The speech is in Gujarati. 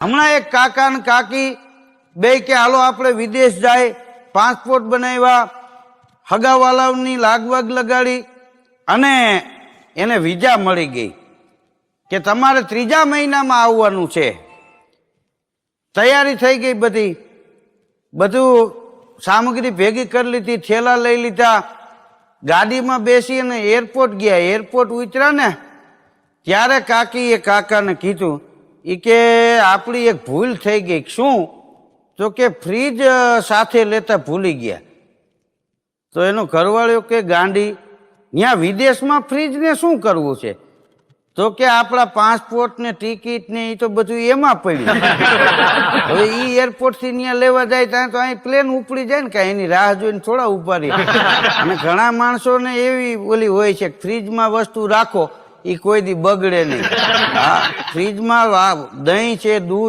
હમણાં એક કાકા ને કાકી બે કે હાલો આપણે વિદેશ જાય, પાસપોર્ટ બનાવ્યા, હગાવાલાઓની લાગવગ લગાડી અને એને વિઝા મળી ગઈ કે તમારે 3જા મહિનામાં આવવાનું છે. તૈયારી થઈ ગઈ, બધું સામગ્રી ભેગી કરી લીધી, થેલા લઈ લીધા, ગાડીમાં બેસી અને એરપોર્ટ ગયા. એરપોર્ટ ઉતર્યા ને ત્યારે કાકીએ કાકાને કીધું કે આપણી એક ભૂલ થઈ ગઈ. શું? તો કે ફ્રીજ સાથે લેતા ભૂલી ગયા. તો એનો ઘરવાળો કે ગાંડી, ત્યાં વિદેશમાં ફ્રીજને શું કરવું છે? તો કે આપણા પાસપોર્ટ ને ટિકિટ ને એ તો બધું એમાં પડ્યું. હવે એ એરપોર્ટ થી ત્યાં લેવા જાય ત્યાં તો અહીં પ્લેન ઉપડી જાય ને, કાંઈ એની રાહ જોઈને થોડા ઉભા રહી. અને ઘણા માણસોને એવી ઓલી હોય છે ફ્રીજમાં વસ્તુ રાખો એ કોઈ દી બગડે નહીં. હા, ફ્રીજમાં દહીં છે, દૂધ